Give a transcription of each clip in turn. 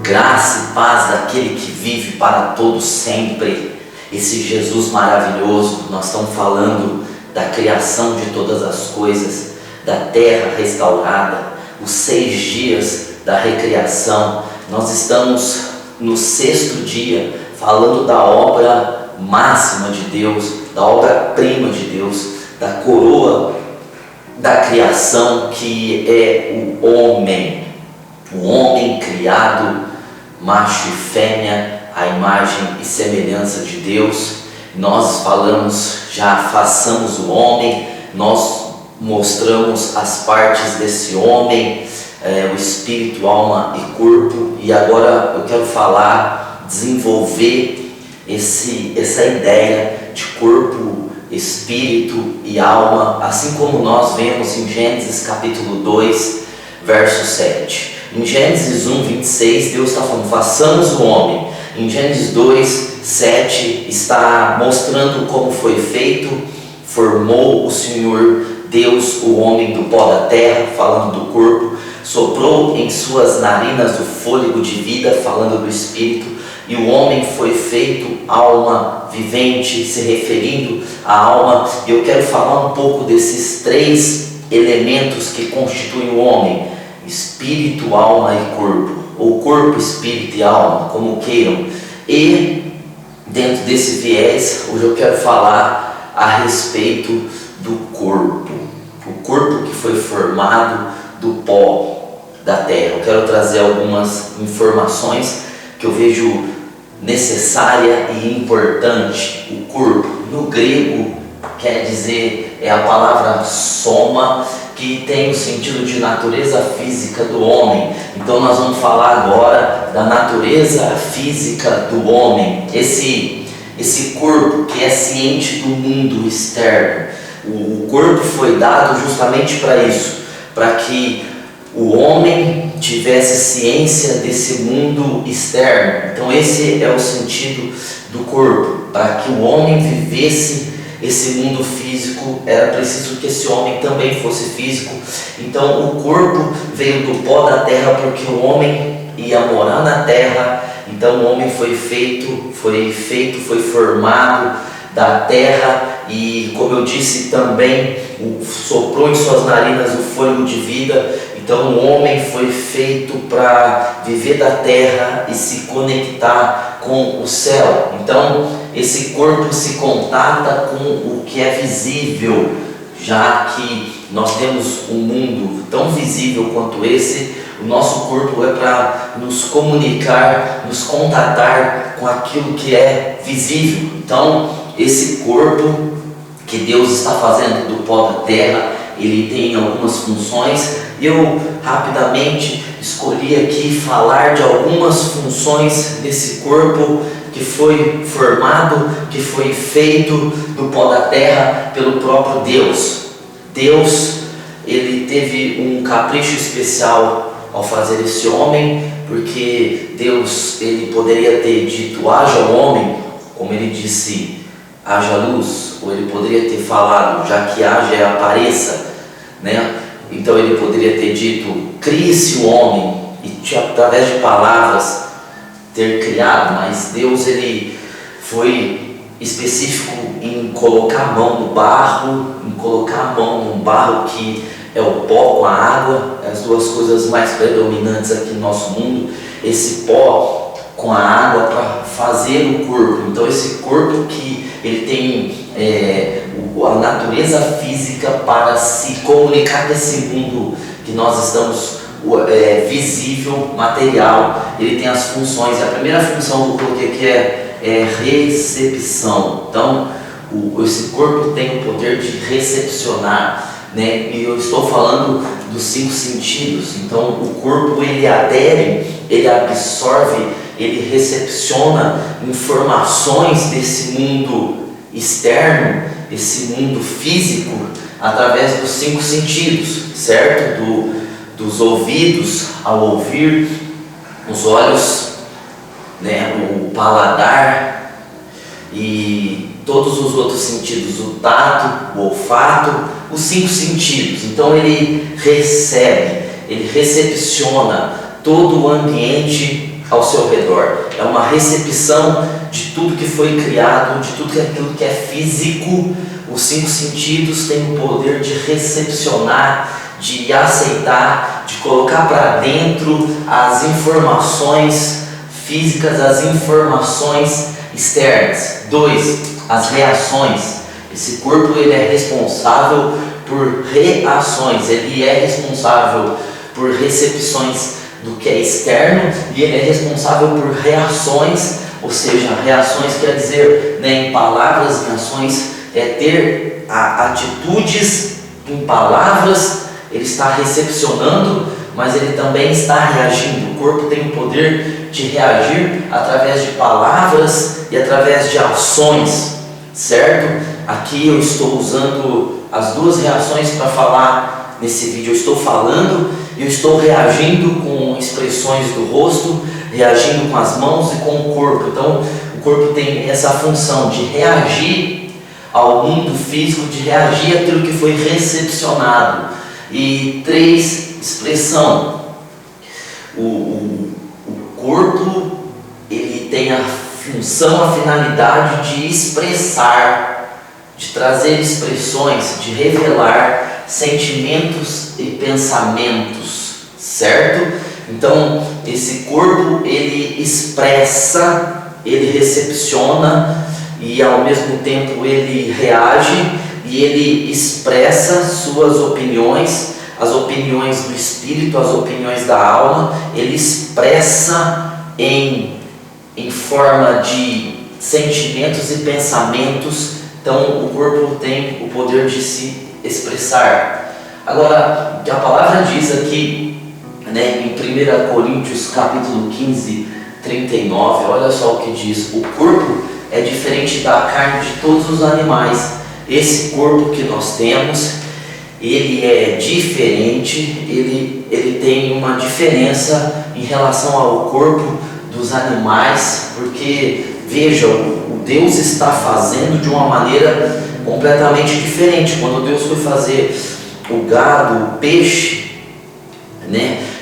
Graça e paz daquele que vive para todo sempre, esse Jesus maravilhoso. Nós estamos falando da criação de todas as coisas, da terra restaurada, os 6 dias da recriação. Nós estamos no 6º dia, falando da obra máxima de Deus, da obra-prima de Deus, da coroa da criação, que é o homem criado, macho e fêmea, a imagem e semelhança de Deus. Nós falamos, já façamos o homem, nós mostramos as partes desse homem, o espírito, alma e corpo, e agora eu quero falar, desenvolver essa ideia de corpo, espírito e alma, assim como nós vemos em Gênesis capítulo 2, verso 7. Em Gênesis 1, 26, Deus está falando, façamos o homem. Em Gênesis 2, 7, está mostrando como foi feito, formou o Senhor Deus o homem do pó da terra, falando do corpo, soprou em suas narinas o fôlego de vida, falando do espírito, e o homem foi feito alma vivente, se referindo à alma. E eu quero falar um pouco desses 3 elementos que constituem o homem: espírito, alma e corpo, ou corpo, espírito e alma, como queiram. E dentro desse viés, hoje eu quero falar a respeito do corpo, o corpo que foi formado do pó da terra. Eu quero trazer algumas informações que eu vejo necessária e importante. O corpo, no grego, quer dizer, é a palavra soma, que tem o sentido de natureza física do homem. Então nós vamos falar agora da natureza física do homem, esse corpo que é ciente do mundo externo. O corpo foi dado justamente para isso, para que o homem tivesse ciência desse mundo externo. Então esse é o sentido do corpo. Para que o homem vivesse esse mundo físico, era preciso que esse homem também fosse físico. Então o corpo veio do pó da terra, porque o homem ia morar na terra. Então o homem foi formado da terra, e como eu disse também, soprou em suas narinas o fôlego de vida. Então o homem foi feito para viver da terra e se conectar com o céu. Então esse corpo se contata com o que é visível, já que nós temos um mundo tão visível quanto esse. O nosso corpo é para nos comunicar, nos contatar com aquilo que é visível. Então esse corpo que Deus está fazendo do pó da terra, ele tem algumas funções. Eu rapidamente escolhi aqui falar de algumas funções desse corpo que foi formado, que foi feito do pó da terra pelo próprio Deus. Deus, ele teve um capricho especial ao fazer esse homem, porque Deus, ele poderia ter dito haja homem, como ele disse haja luz, ou ele poderia ter falado já que haja é apareça, né? Então ele poderia ter dito crie-se o homem, e através de palavras ter criado. Mas Deus, ele foi específico em colocar a mão no barro, num barro que é o pó com a água, as duas coisas mais predominantes aqui no nosso mundo. Esse pó com a água para fazer o corpo. Então esse corpo que ele tem a natureza física para se comunicar com esse mundo que nós estamos visível, material. Ele tem as funções. A primeira função que eu coloquei aqui é recepção. Então esse corpo tem o poder de recepcionar, né? E eu estou falando dos 5 sentidos. Então o corpo, ele adere, ele absorve, ele recepciona informações desse mundo externo, esse mundo físico, através dos 5 sentidos, certo? Dos ouvidos, ao ouvir, os olhos, né? O paladar e todos os outros sentidos, o tato, o olfato, os 5 sentidos. Então ele recebe, ele recepciona todo o ambiente ao seu redor. É uma recepção de tudo que foi criado, de tudo aquilo que é físico. Os 5 sentidos têm o poder de recepcionar, de aceitar, de colocar para dentro as informações físicas, as informações externas. 2, as reações. Esse corpo ele é responsável por reações, ele é responsável por recepções do que é externo e ele é responsável por reações, ou seja, reações quer dizer, em palavras, em ações, é ter atitudes em palavras. Ele está recepcionando, mas ele também está reagindo. O corpo tem o poder de reagir através de palavras e através de ações, certo? Aqui eu estou usando as 2 reações para falar nesse vídeo. Eu estou falando e eu estou reagindo com expressões do rosto, reagindo com as mãos e com o corpo. Então, o corpo tem essa função de reagir ao mundo físico, de reagir àquilo que foi recepcionado. E 3, expressão. O corpo ele tem a função, a finalidade de expressar, de trazer expressões, de revelar sentimentos e pensamentos, certo? Então, esse corpo ele expressa, ele recepciona e ao mesmo tempo ele reage e ele expressa suas opiniões, as opiniões do espírito, as opiniões da alma. Ele expressa em forma de sentimentos e pensamentos. Então o corpo tem o poder de se expressar. Agora, a palavra diz aqui, em 1 Coríntios capítulo 15, 39, olha só o que diz: o corpo é diferente da carne de todos os animais. Esse corpo que nós temos, ele é diferente, ele tem uma diferença em relação ao corpo dos animais, porque veja, o Deus está fazendo de uma maneira completamente diferente. Quando Deus foi fazer o gado, o peixe,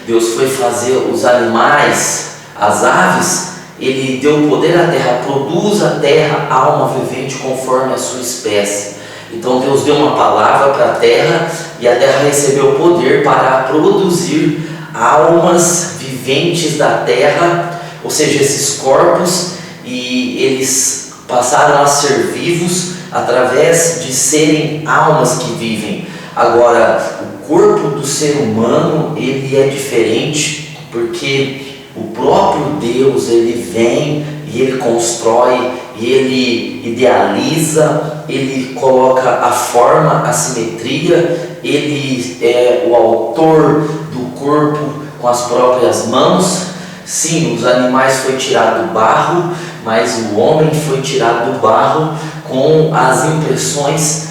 Deus foi fazer os animais, as aves, Ele deu poder à terra, produz a terra alma vivente conforme a sua espécie. Então Deus deu uma palavra para a terra e a terra recebeu o poder para produzir almas viventes da terra, ou seja, esses corpos, e eles passaram a ser vivos através de serem almas que vivem. Agora, o corpo do ser humano ele é diferente, porque o próprio Deus ele vem e ele constrói, e ele idealiza, ele coloca a forma, a simetria, ele é o autor do corpo com as próprias mãos. Sim, os animais foi tirado do barro, mas o homem foi tirado do barro com as impressões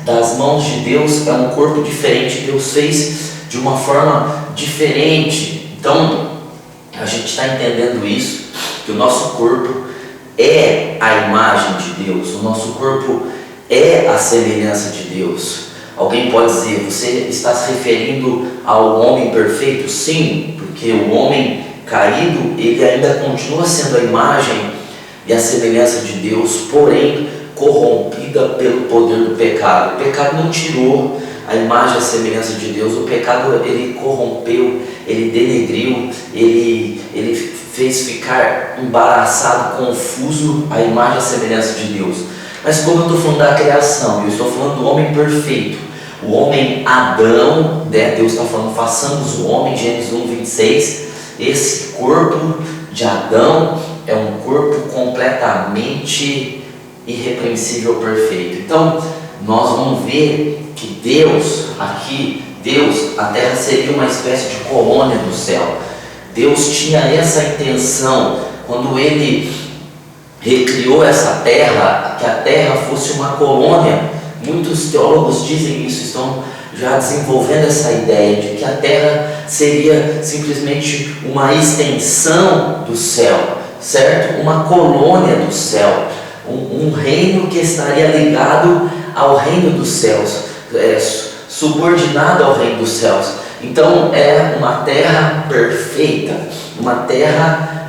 das mãos de Deus. É um corpo diferente, Deus fez de uma forma diferente. Então, a gente está entendendo isso, que o nosso corpo é a imagem de Deus, o nosso corpo é a semelhança de Deus. Alguém pode dizer, você está se referindo ao homem perfeito? Sim, porque o homem caído, ele ainda continua sendo a imagem e a semelhança de Deus, porém corrompida pelo poder do pecado. O pecado não tirou a imagem e a semelhança de Deus, o pecado ele corrompeu, ele denegriu, ele fez ficar embaraçado, confuso a imagem e a semelhança de Deus. Mas como eu estou falando da criação, eu estou falando do homem perfeito, o homem Adão, Deus está falando, façamos o homem, Gênesis 1, 26, esse corpo de Adão é um corpo completamente irrepreensível, perfeito. Então, nós vamos ver que Deus, a terra seria uma espécie de colônia do céu. Deus tinha essa intenção, quando Ele recriou essa terra, que a terra fosse uma colônia. Muitos teólogos dizem isso, estão já desenvolvendo essa ideia de que a terra seria simplesmente uma extensão do céu, certo? Uma colônia do céu, um reino que estaria ligado ao reino dos céus, subordinado ao reino dos céus. Então é uma terra perfeita, uma terra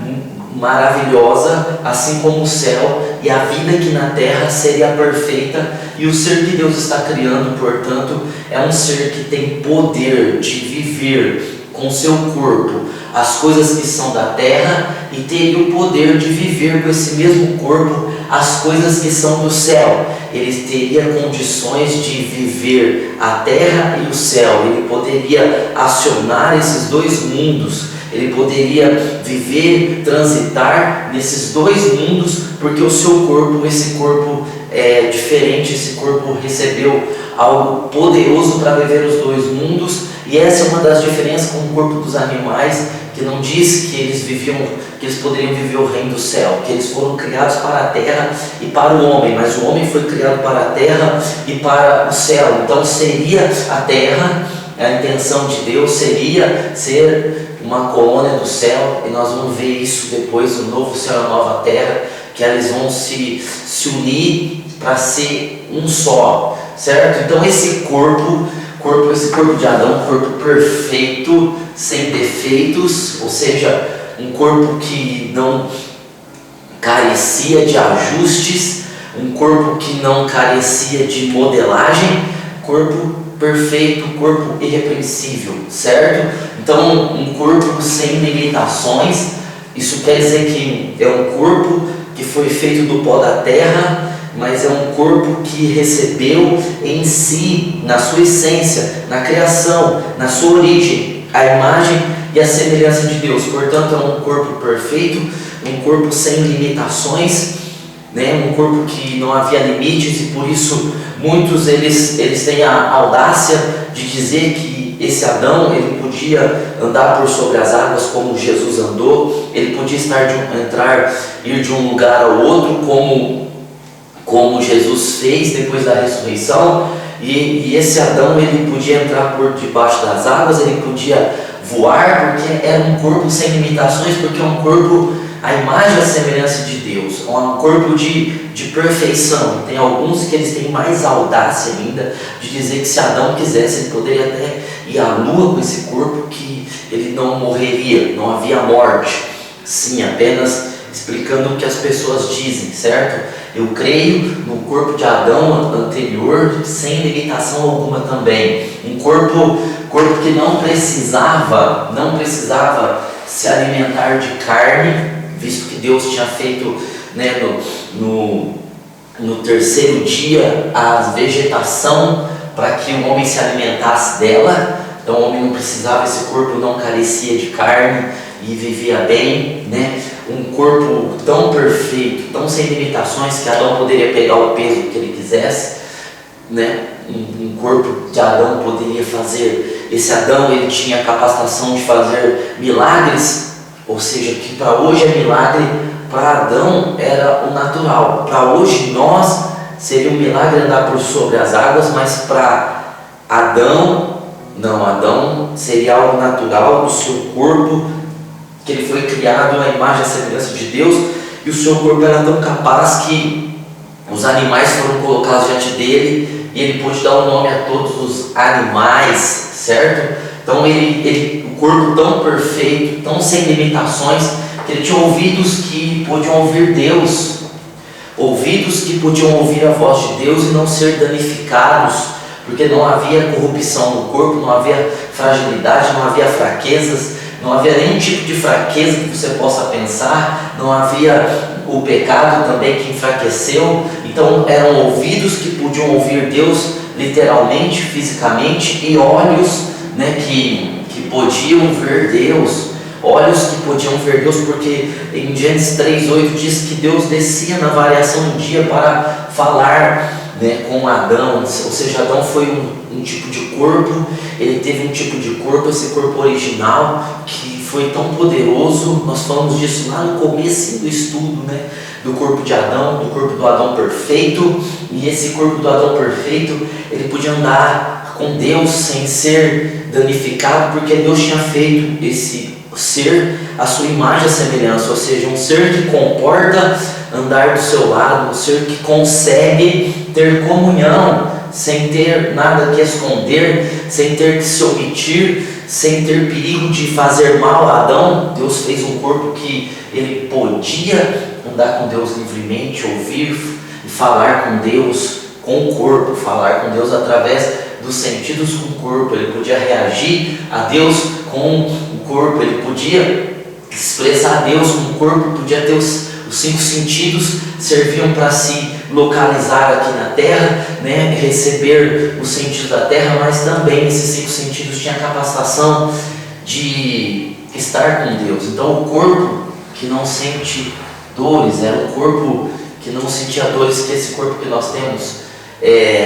maravilhosa, assim como o céu, e a vida aqui na terra seria perfeita, e o ser que Deus está criando, portanto, é um ser que tem poder de viver com seu corpo as coisas que são da terra, e teria o poder de viver com esse mesmo corpo as coisas que são do céu. Ele teria condições de viver a terra e o céu, ele poderia acionar esses dois mundos, ele poderia viver, transitar nesses dois mundos, porque o seu corpo, esse corpo é diferente, esse corpo recebeu algo poderoso para viver os dois mundos. E essa é uma das diferenças com o corpo dos animais, que não diz que eles poderiam viver o reino do céu, que eles foram criados para a terra e para o homem, mas o homem foi criado para a terra e para o céu. Então seria a terra, a intenção de Deus seria ser uma colônia do céu, e nós vamos ver isso depois, o novo céu e a nova terra, que eles vão se unir para ser um só, certo? Então esse corpo de Adão, um corpo perfeito, sem defeitos, ou seja, um corpo que não carecia de ajustes, um corpo que não carecia de modelagem, corpo perfeito, corpo irrepreensível, certo? Então, um corpo sem limitações. Isso quer dizer que é um corpo que foi feito do pó da terra, mas é um corpo que recebeu em si, na sua essência, na criação, na sua origem, a imagem e a semelhança de Deus. Portanto, é um corpo perfeito, um corpo sem limitações, né? Um corpo que não havia limites, e por isso muitos eles têm a audácia de dizer que esse Adão, ele podia andar por sobre as águas como Jesus andou, ele podia ir de um lugar ao outro como Jesus fez depois da ressurreição, e esse Adão, ele podia entrar por debaixo das águas, ele podia voar, porque era um corpo sem limitações, porque é um corpo, a imagem e a semelhança de Deus, é um corpo de perfeição. Tem alguns que eles têm mais audácia ainda de dizer que se Adão quisesse, ele poderia até ir à lua com esse corpo, que ele não morreria, não havia morte. Sim, apenas explicando o que as pessoas dizem, certo? Eu creio no corpo de Adão anterior, sem limitação alguma também. Um corpo que não precisava se alimentar de carne, visto que Deus tinha feito, né, no terceiro dia a vegetação para que o homem se alimentasse dela. Então o homem não precisava, esse corpo não carecia de carne e vivia bem, né? Um corpo tão perfeito, tão sem limitações, que Adão poderia pegar o peso que ele quisesse, né? Um corpo que Adão poderia fazer. Esse Adão, ele tinha a capacitação de fazer milagres, ou seja, que para hoje é milagre, para Adão era o natural. Para hoje nós seria um milagre andar por sobre as águas, mas para Adão, não, Adão seria algo natural do seu corpo, que ele foi criado à imagem e semelhança de Deus, e o seu corpo era tão capaz que os animais foram colocados diante dele, e ele pôde dar o nome a todos os animais, certo? Então o corpo tão perfeito, tão sem limitações, que ele tinha ouvidos que podiam ouvir Deus, ouvidos que podiam ouvir a voz de Deus e não ser danificados, porque não havia corrupção no corpo, não havia fragilidade, não havia fraquezas, não havia nenhum tipo de fraqueza que você possa pensar, não havia o pecado também que enfraqueceu. Então eram ouvidos que podiam ouvir Deus literalmente, fisicamente, e olhos, né, que podiam ver Deus, olhos que podiam ver Deus, porque em Gênesis 3:8 diz que Deus descia na variação do dia para falar, né, com Adão. Ou seja, Adão foi um tipo de corpo, ele teve um tipo de corpo, esse corpo original, que foi tão poderoso. Nós falamos disso lá no começo do estudo, né, do corpo de Adão, do corpo do Adão perfeito. E esse corpo do Adão perfeito, ele podia andar com Deus sem ser danificado, porque Deus tinha feito esse ser a sua imagem e semelhança, ou seja, um ser que comporta andar do seu lado, um ser que consegue ter comunhão sem ter nada que esconder, sem ter que se omitir, sem ter perigo de fazer mal a Adão. Deus fez um corpo que ele podia andar com Deus livremente, ouvir e falar com Deus com o corpo, falar com Deus através dos sentidos com o corpo. Ele podia reagir a Deus com o corpo, ele podia expressar a Deus com o corpo, podia ter os 5 sentidos, serviam para se localizar aqui na terra, né? Receber os sentidos da terra, mas também esses 5 sentidos tinham a capacitação de estar com Deus. Então o corpo que não sente dores, era um corpo que não sentia dores, que esse corpo que nós temos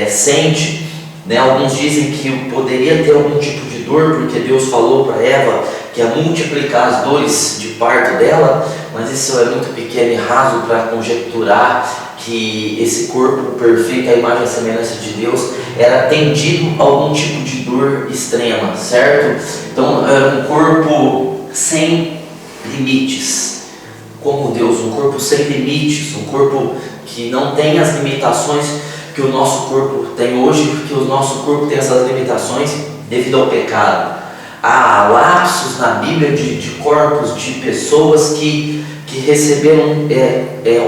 sente, né? Alguns dizem que poderia ter algum tipo de dor, porque Deus falou para Eva que ia multiplicar as dores de parto dela, mas isso é muito pequeno e raso para conjecturar que esse corpo perfeito, a imagem e semelhança de Deus, era tendido a algum tipo de dor extrema, certo? Então era um corpo sem limites, como Deus, um corpo sem limites, um corpo que não tem as limitações que o nosso corpo tem hoje, porque o nosso corpo tem essas limitações devido ao pecado. Há lapsos na Bíblia de corpos de pessoas que receberam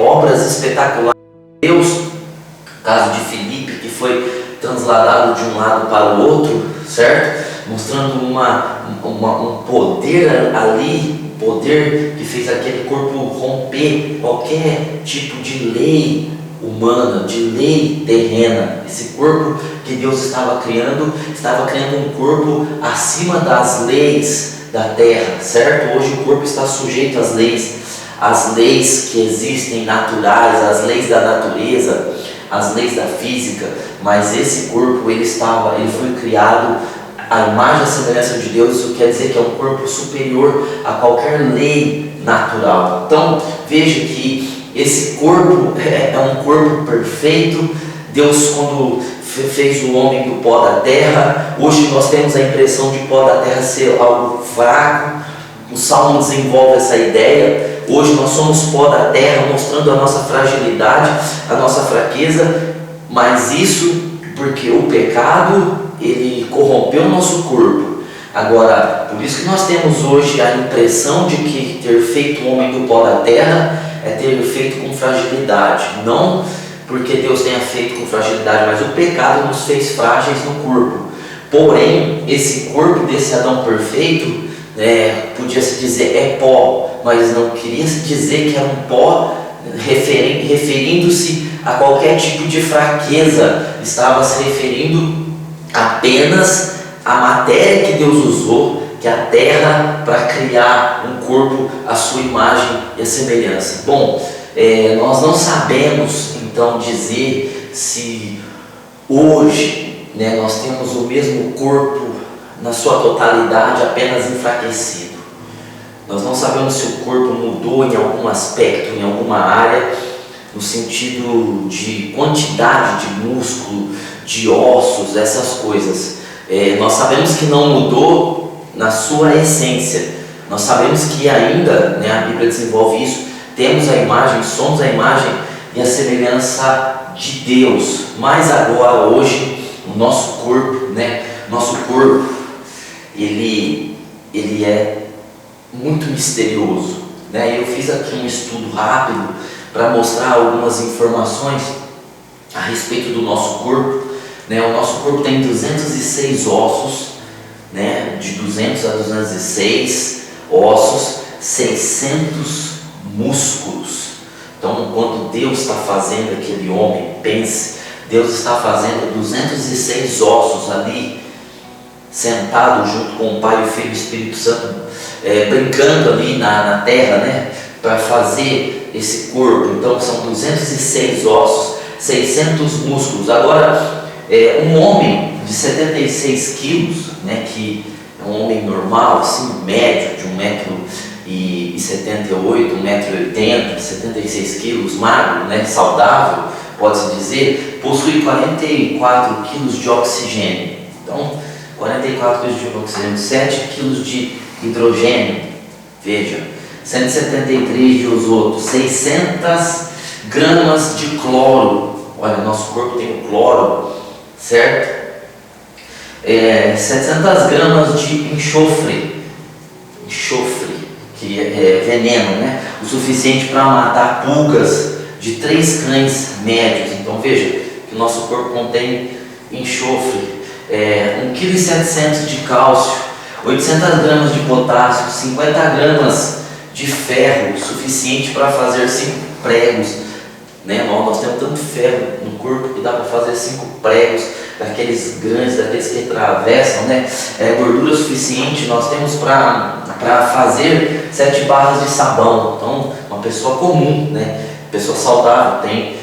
obras espetaculares de Deus. O caso de Filipe, que foi transladado de um lado para o outro, certo? Mostrando um poder ali, poder que fez aquele corpo romper qualquer tipo de lei humana, de lei terrena. Esse corpo que Deus estava criando um corpo acima das leis da terra, certo? Hoje o corpo está sujeito às leis que existem naturais, as leis da natureza, as leis da física, mas esse corpo ele foi criado à imagem e semelhança de Deus. Isso quer dizer que é um corpo superior a qualquer lei natural. Então veja que esse corpo é um corpo perfeito. Deus, quando fez o homem do pó da terra, hoje nós temos a impressão de pó da terra ser algo fraco. O Salmo desenvolve essa ideia. Hoje nós somos pó da terra, mostrando a nossa fragilidade, a nossa fraqueza, mas isso porque o pecado ele corrompeu o nosso corpo. Agora, por isso que nós temos hoje a impressão de que ter feito o homem do pó da terra é ter feito com fragilidade. Não porque Deus tenha feito com fragilidade, mas o pecado nos fez frágeis no corpo. Porém, esse corpo desse Adão perfeito, podia se dizer é pó, mas não queria se dizer que era um pó referindo-se a qualquer tipo de fraqueza. Estava se referindo apenas à matéria que Deus usou, que é a terra, para criar um corpo à sua imagem e a semelhança. Bom, nós não sabemos então dizer se hoje, nós temos o mesmo corpo na sua totalidade, apenas enfraquecido. Nós não sabemos se o corpo mudou em algum aspecto, em alguma área, no sentido de quantidade de músculo, de ossos, essas coisas. Nós sabemos que não mudou na sua essência. Nós sabemos que ainda, a Bíblia desenvolve isso, temos a imagem, somos a imagem e a semelhança de Deus. Mas agora, hoje, o nosso corpo, ele é muito misterioso. Eu fiz aqui um estudo rápido para mostrar algumas informações a respeito do nosso corpo. O nosso corpo tem 206 ossos, de 200 a 206 ossos, 600 músculos. Então, quando Deus está fazendo aquele homem, pense, Deus está fazendo 206 ossos ali, sentado junto com o Pai, o Filho e o Espírito Santo, brincando ali na terra, para fazer esse corpo. Então são 206 ossos, 600 músculos. Agora, um homem de 76 quilos, que é um homem normal, assim, médio, de 1,78 m, 1,80 m, 76 quilos, magro, saudável, pode-se dizer, possui 44 quilos de oxigênio. Então, 44 quilos de oxigênio, 7 quilos de hidrogênio, veja, 173 de azoto, 600 gramas de cloro. Olha, nosso corpo tem o cloro, certo? 700 gramas de enxofre, que é veneno, né? O suficiente para matar pulgas de 3 cães médios. Então veja que o nosso corpo contém enxofre, 1,7 kg de cálcio, 800 gramas de potássio, 50 gramas de ferro, suficiente para fazer 5 pregos, né? Nós temos tanto ferro no corpo que dá para fazer 5 pregos, daqueles grandes, daqueles que atravessam, né? Gordura suficiente nós temos para fazer 7 barras de sabão. Então, uma pessoa comum, né? Pessoa saudável tem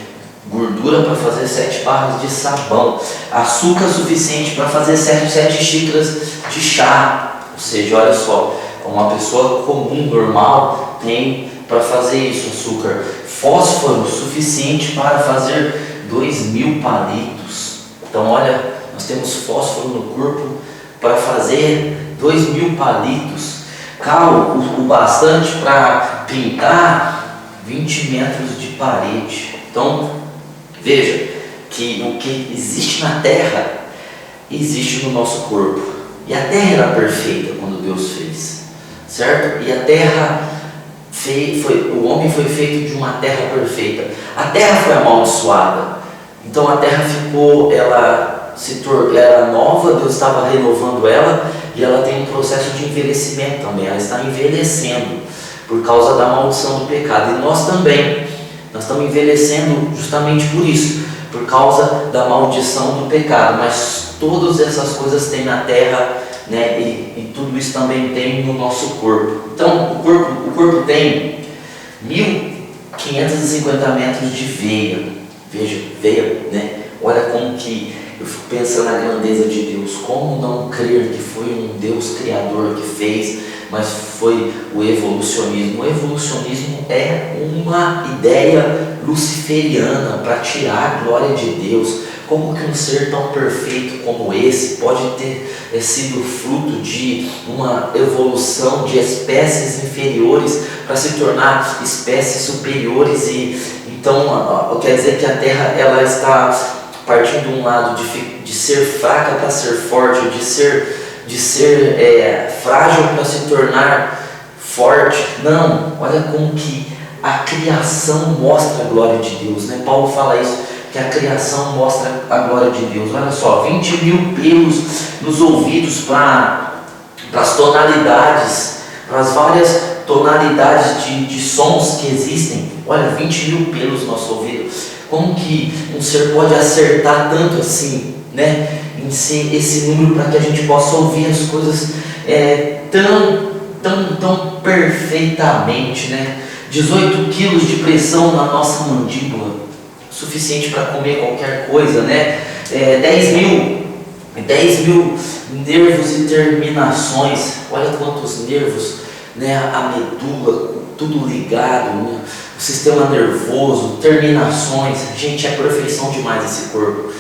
gordura para fazer 7 barras de sabão, açúcar suficiente para fazer 7 xícaras de chá. Ou seja, olha só, uma pessoa comum, normal, tem para fazer isso, açúcar. Fósforo suficiente para fazer 2.000 palitos. Então olha, nós temos fósforo no corpo para fazer 2.000 palitos. Cal, o bastante para pintar 20 metros de parede. Então veja que o que existe na terra existe no nosso corpo. E a terra era perfeita quando Deus fez, certo? E a terra o homem foi feito de uma terra perfeita. A terra foi amaldiçoada. Então a terra ficou, ela era nova, Deus estava renovando ela, e ela tem um processo de envelhecimento também. Ela está envelhecendo por causa da maldição do pecado. E nós também, nós estamos envelhecendo justamente por isso, por causa da maldição do pecado. Mas todas essas coisas tem na terra, né? E tudo isso também tem no nosso corpo. Então o corpo tem 1.550 metros de veia. Veja, veia, né? Olha como que eu fico pensando na grandeza de Deus. Como não crer que foi um Deus criador que fez, mas foi o evolucionismo. O evolucionismo é uma ideia luciferiana para tirar a glória de Deus. Como que um ser tão perfeito como esse pode ter sido fruto de uma evolução de espécies inferiores para se tornar espécies superiores? E então quer dizer que a Terra ela está partindo de um lado de ser fraca para ser forte, de ser frágil para se tornar forte. Não, olha como que a criação mostra a glória de Deus, né? Paulo fala isso, que a criação mostra a glória de Deus. Olha só, 20.000 pelos nos ouvidos para as tonalidades, para as várias tonalidades de sons que existem. Olha, 20.000 pelos no nosso ouvido. Como que um ser pode acertar tanto assim, né? Em si, esse número para que a gente possa ouvir as coisas tão perfeitamente, né? 18 quilos de pressão na nossa mandíbula, suficiente para comer qualquer coisa, né? 10 mil nervos e terminações. Olha quantos nervos, né? A medula, tudo ligado, né? O sistema nervoso, terminações. Gente, é perfeição demais esse corpo,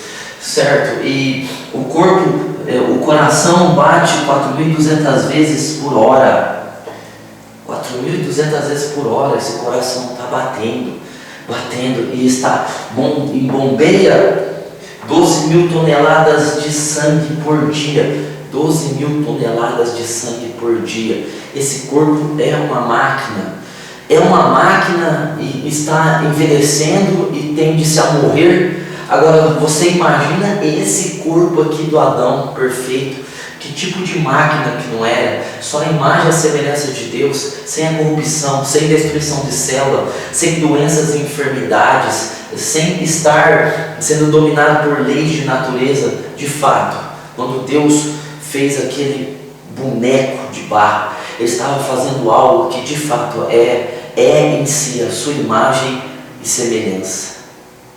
certo? E o corpo, o coração bate 4.200 vezes por hora. 4.200 vezes por hora esse coração está batendo e bombeia 12.000 toneladas de sangue por dia. 12.000 toneladas de sangue por dia. Esse corpo é uma máquina e está envelhecendo e tende-se a morrer. Agora você imagina esse corpo aqui do Adão perfeito. Que tipo de máquina que não era? Só a imagem e a semelhança de Deus, sem a corrupção, sem destruição de célula, sem doenças e enfermidades, sem estar sendo dominado por leis de natureza. De fato, quando Deus fez aquele boneco de barro, Ele estava fazendo algo que de fato é em si a sua imagem e semelhança.